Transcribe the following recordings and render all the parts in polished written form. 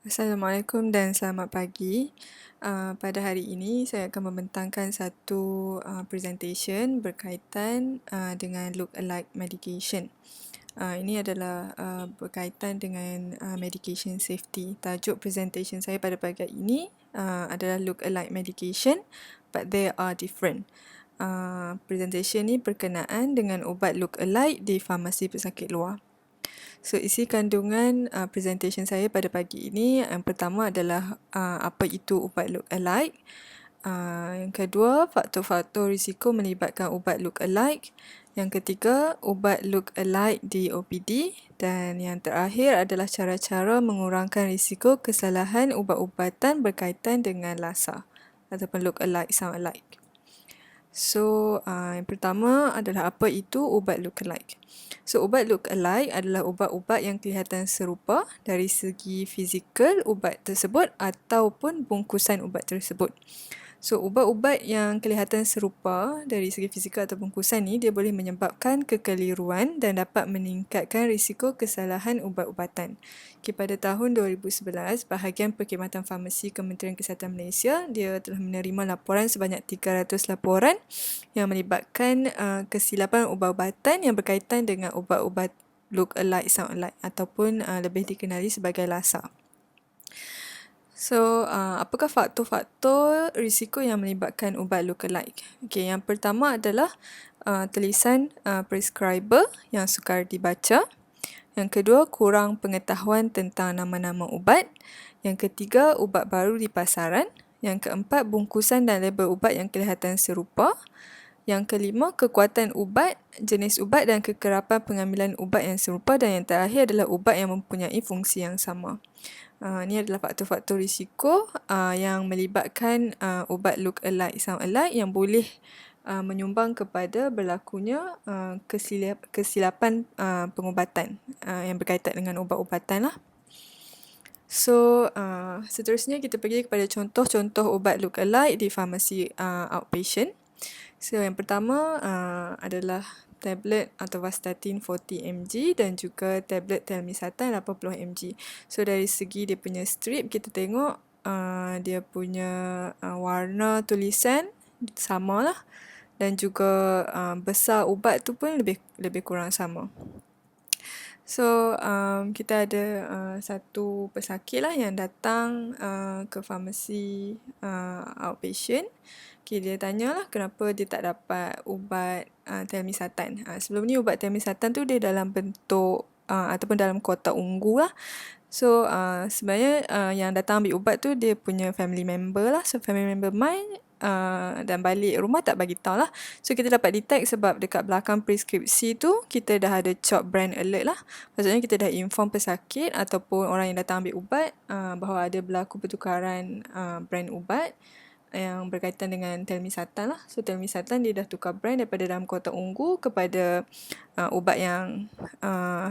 Assalamualaikum dan selamat pagi. Pada hari ini saya akan membentangkan satu presentation berkaitan dengan look-alike medication. Ini adalah berkaitan dengan medication safety. Tajuk presentation saya pada pagi ini adalah look-alike medication but they are different. Presentation ni berkenaan dengan ubat look-alike di farmasi pesakit luar. So, isi kandungan presentation saya pada pagi ini, yang pertama adalah apa itu ubat look-alike. Yang kedua, faktor-faktor risiko melibatkan ubat look-alike. Yang ketiga, ubat look-alike di OPD. Dan yang terakhir adalah cara-cara mengurangkan risiko kesalahan ubat-ubatan berkaitan dengan LASA ataupun look-alike, sound-alike. So, yang pertama adalah apa itu ubat look-alike. So, ubat look-alike adalah ubat-ubat yang kelihatan serupa dari segi fizikal ubat tersebut ataupun bungkusan ubat tersebut. So, ubat-ubat yang kelihatan serupa dari segi fizikal atau bungkusan ni, dia boleh menyebabkan kekeliruan dan dapat meningkatkan risiko kesalahan ubat-ubatan. Okay, pada tahun 2011, bahagian Perkhidmatan Farmasi Kementerian Kesihatan Malaysia, dia telah menerima laporan sebanyak 300 laporan yang melibatkan kesilapan ubat-ubatan yang berkaitan dengan ubat-ubat look-alike, sound-alike ataupun lebih dikenali sebagai LASA. So, apakah faktor-faktor risiko yang melibatkan ubat look-alike? Okay, yang pertama adalah tulisan prescriber yang sukar dibaca. Yang kedua, kurang pengetahuan tentang nama-nama ubat. Yang ketiga, ubat baru di pasaran. Yang keempat, bungkusan dan label ubat yang kelihatan serupa. Yang kelima, kekuatan ubat, jenis ubat dan kekerapan pengambilan ubat yang serupa. Dan yang terakhir adalah ubat yang mempunyai fungsi yang sama. Ini adalah faktor-faktor risiko yang melibatkan ubat look-alike, sound-alike yang boleh menyumbang kepada berlakunya kesilapan pengubatan yang berkaitan dengan ubat-ubatan lah. So, seterusnya kita pergi kepada contoh-contoh ubat look-alike di farmasi outpatient. So, yang pertama adalah tablet atorvastatin 40 mg dan juga tablet telmisartan 80 mg. So, dari segi dia punya strip, kita tengok dia punya warna tulisan sama lah. Dan juga besar ubat tu pun lebih kurang sama. So, kita ada satu pesakit lah yang datang ke farmasi outpatient. Okay, dia tanyalah kenapa dia tak dapat ubat telmisartan. Sebelum ni ubat telmisartan tu dia dalam bentuk ataupun dalam kotak ungu lah. So, sebenarnya yang datang ambil ubat tu dia punya family member lah. So, family member mine dan balik rumah tak bagi tahu lah. So, kita dapat detect sebab dekat belakang preskripsi tu kita dah ada chop brand alert lah. Maksudnya kita dah inform pesakit ataupun orang yang datang ambil ubat bahawa ada berlaku pertukaran brand ubat yang berkaitan dengan telmisartan lah. So, telmisartan dia dah tukar brand daripada dalam kotak ungu kepada ubat yang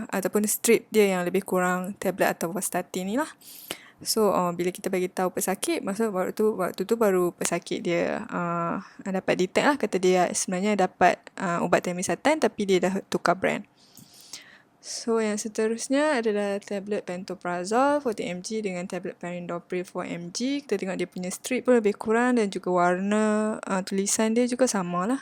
ataupun strip dia yang lebih kurang tablet atau atorvastatin ni lah. So, bila kita bagi tahu pesakit, masa waktu tu baru pesakit dia dapat detect lah, kata dia sebenarnya dapat ubat telmisartan tapi dia dah tukar brand. So, yang seterusnya adalah tablet pantoprazole 40 mg dengan tablet perindopril 4 mg. Kita tengok dia punya strip pun lebih kurang dan juga warna tulisan dia juga sama lah.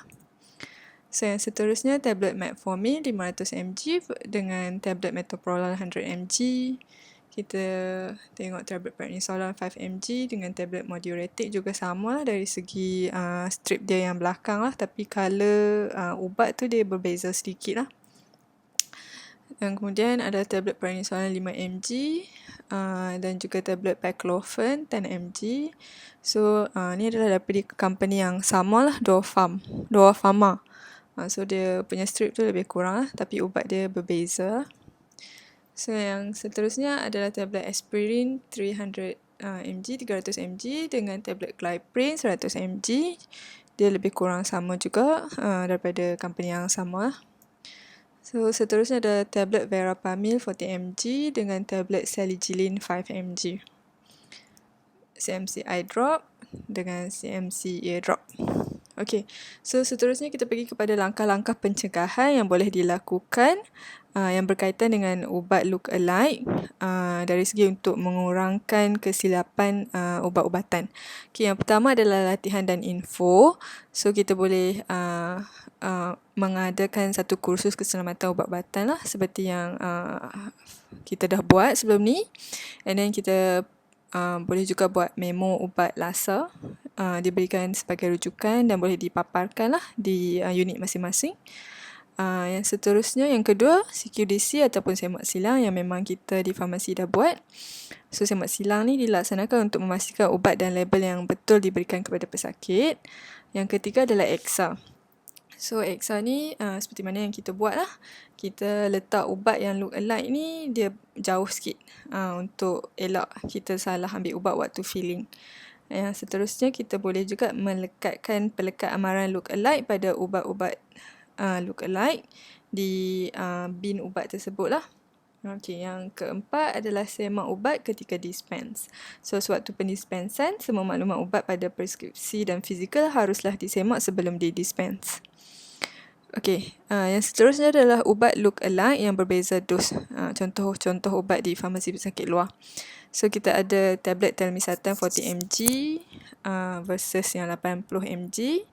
So, yang seterusnya tablet metformin 500 mg dengan tablet metoprolol 100 mg. Kita tengok tablet prednisolone 5 mg dengan tablet modiuretik juga sama lah dari segi strip dia yang belakang lah. Tapi colour ubat tu dia berbeza sedikit lah. Dan kemudian ada tablet prednisolone 5 mg dan juga tablet paclofen 10 mg. So, ni adalah daripada company yang sama lah, Doa Pharma. So, dia punya strip tu lebih kurang lah, tapi ubat dia berbeza. So, yang seterusnya adalah tablet aspirin 300 mg, 300 mg dengan tablet Glyprin 100 mg. Dia lebih kurang sama juga daripada company yang sama lah. So, seterusnya ada tablet Verapamil 40 mg dengan tablet Saligilin 5 mg. CMC eye drop dengan CMC ear drop. Okay, so seterusnya kita pergi kepada langkah-langkah pencegahan yang boleh dilakukan yang berkaitan dengan ubat look alike dari segi untuk mengurangkan kesilapan ubat-ubatan. Okay, yang pertama adalah latihan dan info. So kita boleh mengadakan satu kursus keselamatan ubat-ubatan lah, seperti yang kita dah buat sebelum ni. And then kita boleh juga buat memo ubat laser, diberikan sebagai rujukan dan boleh dipaparkan lah di unit masing-masing. Yang seterusnya, yang kedua, CQDC ataupun semak silang yang memang kita di farmasi dah buat. So semak silang ni dilaksanakan untuk memastikan ubat dan label yang betul diberikan kepada pesakit. Yang ketiga adalah EXA. So EXA ni seperti mana yang kita buat lah. Kita letak ubat yang look alike ni dia jauh sikit untuk elak kita salah ambil ubat waktu filling. Yang seterusnya, kita boleh juga melekatkan pelekat amaran look alike pada ubat-ubat look alike di bin ubat tersebut lah. Okey, yang keempat adalah semak ubat ketika dispense. So, sewaktu pendispensan, semua maklumat ubat pada preskripsi dan fizikal haruslah disemak sebelum didispense. Okey, yang seterusnya adalah ubat look alike yang berbeza dos. Contoh-contoh ubat di farmasi pesakit luar. So, kita ada tablet telmisartan 40mg versus yang 80mg.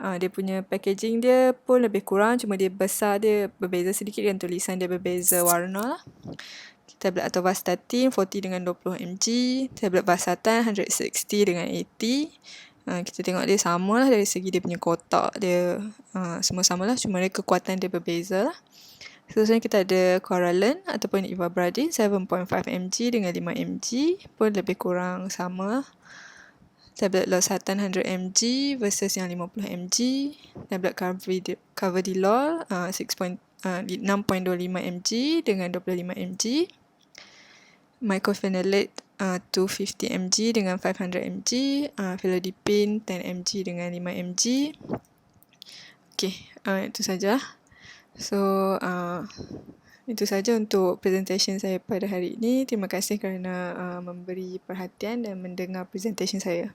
Dia punya packaging dia pun lebih kurang, cuma dia besar dia berbeza sedikit dan tulisan dia berbeza warna lah. Tablet atorvastatin 40 dengan 20mg. Tablet valsartan 160 dengan 80. Kita tengok dia sama lah dari segi dia punya kotak dia, semua sama lah, cuma dia kekuatan dia berbeza lah. Seterusnya kita ada Coralin ataupun Ivabradin 7.5mg dengan 5mg pun lebih kurang sama lah. Tablet losartan 100mg versus yang 50mg. Tablet Carvedilol 6.25mg dengan 25mg. Mycophenolate 250mg dengan 500mg. Felodipine 10mg dengan 5mg. Okey, itu saja. So, itu saja untuk presentation saya pada hari ini. Terima kasih kerana memberi perhatian dan mendengar presentation saya.